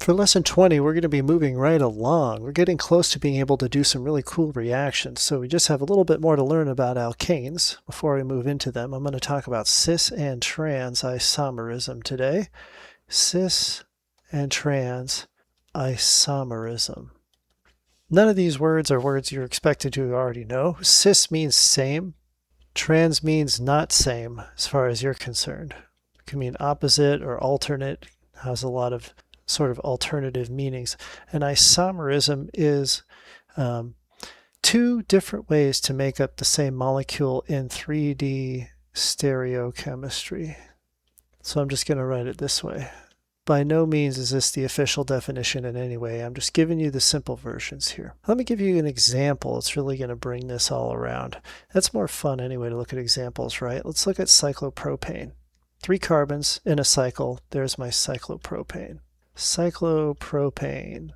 For lesson 20, we're going to be moving right along. We're getting close to being able to do some really cool reactions. So we just have a little bit more to learn about alkanes before we move into them. I'm going to talk about cis and trans isomerism today. Cis and trans isomerism. None of these words are words you're expected to already know. Cis means same. Trans means not same as far as you're concerned. It can mean opposite or alternate. It has a lot of sort of alternative meanings. And isomerism is two different ways to make up the same molecule in 3D stereochemistry. So I'm just going to write it this way. By no means is this the official definition in any way. I'm just giving you the simple versions here. Let me give you an example. It's really going to bring this all around. That's more fun anyway to look at examples, right? Let's look at cyclopropane. 3 carbons in a cycle. There's my cyclopropane. Cyclopropane.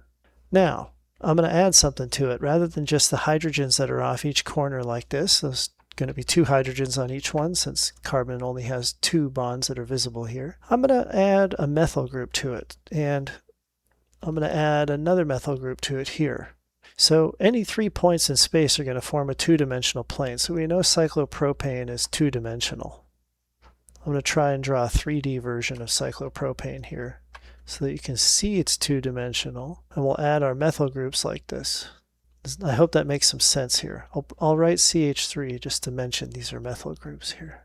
Now, I'm going to add something to it. Rather than just the hydrogens that are off each corner like this, there's going to be 2 hydrogens on each one since carbon only has 2 bonds that are visible here. I'm going to add a methyl group to it, and I'm going to add another methyl group to it here. So any 3 points in space are going to form a 2-dimensional plane. So we know cyclopropane is 2-dimensional. I'm going to try and draw a 3D version of cyclopropane here, so that you can see it's 2-dimensional, and we'll add our methyl groups like this. I hope that makes some sense here. I'll write CH3 just to mention these are methyl groups here.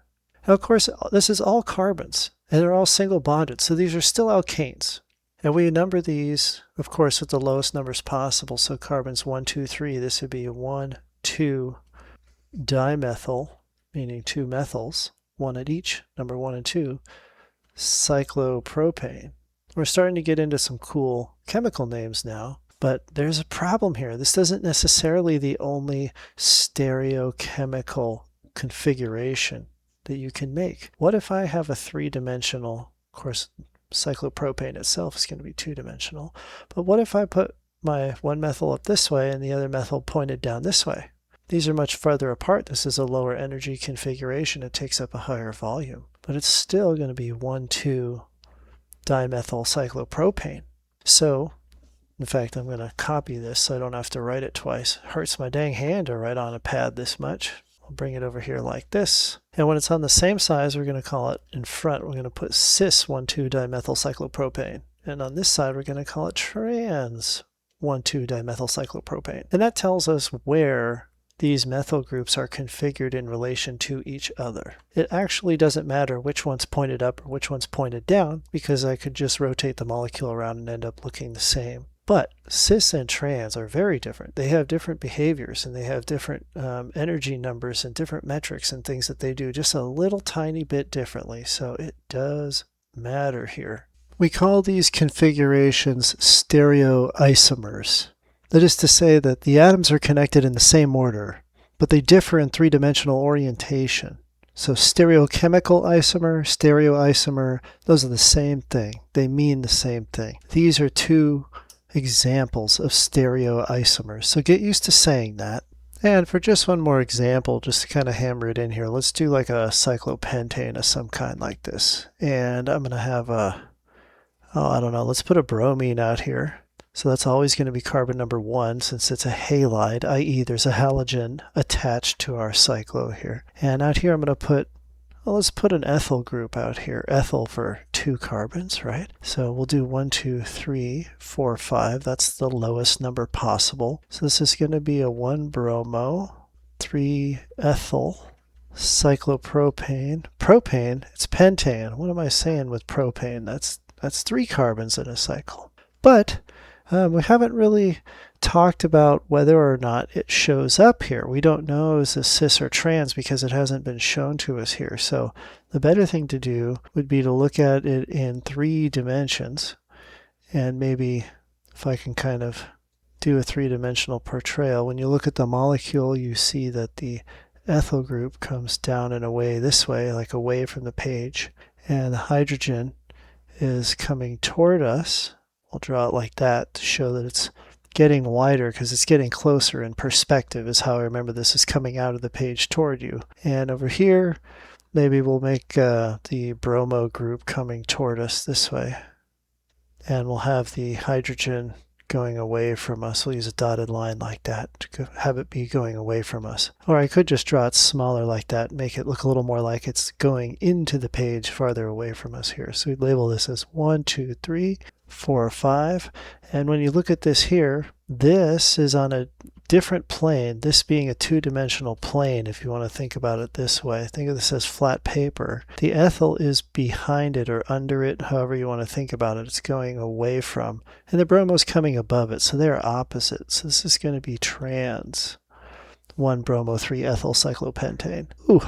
Now, of course, this is all carbons, and they're all single bonded, so these are still alkanes. And we number these, of course, with the lowest numbers possible. So carbons 1, 2, 3, this would be 1, 2 dimethyl, meaning 2 methyls, 1 at each, number 1 and 2, cyclopropane. We're starting to get into some cool chemical names now, but there's a problem here. This isn't necessarily the only stereochemical configuration that you can make. What if I have a 3-dimensional, of course, cyclopropane itself is going to be 2-dimensional, but what if I put my one methyl up this way and the other methyl pointed down this way? These are much farther apart. This is a lower energy configuration. It takes up a higher volume, but it's still going to be 1, 2 dimethyl cyclopropane. So, in fact, I'm going to copy this so I don't have to write it twice. It hurts my dang hand to write on a pad this much. I'll bring it over here like this. And when it's on the same size, we're going to call it in front. We're going to put cis 1, 2 dimethyl cyclopropane. And on this side, we're going to call it trans 1, 2 dimethyl cyclopropane. And that tells us where these methyl groups are configured in relation to each other. It actually doesn't matter which one's pointed up or which one's pointed down, because I could just rotate the molecule around and end up looking the same. But cis and trans are very different. They have different behaviors, and they have different energy numbers and different metrics and things that they do just a little tiny bit differently. So it does matter here. We call these configurations stereoisomers. That is to say that the atoms are connected in the same order, but they differ in 3-dimensional orientation. So stereochemical isomer, stereoisomer, those are the same thing. They mean the same thing. These are 2 examples of stereoisomers. So get used to saying that. And for just one more example, just to kind of hammer it in here, let's do like a cyclopentane of some kind like this. And I'm going to have I don't know, let's put a bromine out here. So that's always going to be carbon number 1 since it's a halide, i.e. there's a halogen attached to our cyclo here. And out here I'm going to put, well, let's put an ethyl group out here. Ethyl for 2 carbons, right? So we'll do 1, 2, 3, 4, 5. That's the lowest number possible. So this is going to be a 1 bromo, 3 ethyl, cyclopropane. Propane, it's pentane. What am I saying with propane? That's 3 carbons in a cycle. But we haven't really talked about whether or not it shows up here. We don't know is this cis or trans because it hasn't been shown to us here. So the better thing to do would be to look at it in 3 dimensions, and maybe if I can kind of do a 3-dimensional portrayal. When you look at the molecule, you see that the ethyl group comes down and away this way, like away from the page, and the hydrogen is coming toward us. We'll draw it like that to show that it's getting wider because it's getting closer in perspective is how I remember this is coming out of the page toward you. And over here, maybe we'll make the bromo group coming toward us this way. and we'll have the hydrogen going away from us. We'll use a dotted line like that to have it be going away from us. Or I could just draw it smaller like that, make it look a little more like it's going into the page farther away from us here. So we label this as 1, 2, 3, 4, 5. And when you look at this here, this is on a different plane, this being a two-dimensional plane, if you want to think about it this way. Think of this as flat paper. The ethyl is behind it or under it, however you want to think about it. It's going away from. And the bromo's coming above it, so they're opposite. So this is going to be trans. 1-bromo 3-ethyl cyclopentane. Ooh,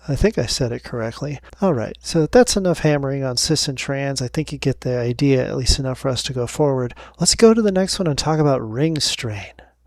I think I said it correctly. All right, so that's enough hammering on cis and trans. I think you get the idea, at least enough for us to go forward. Let's go to the next one and talk about ring strain.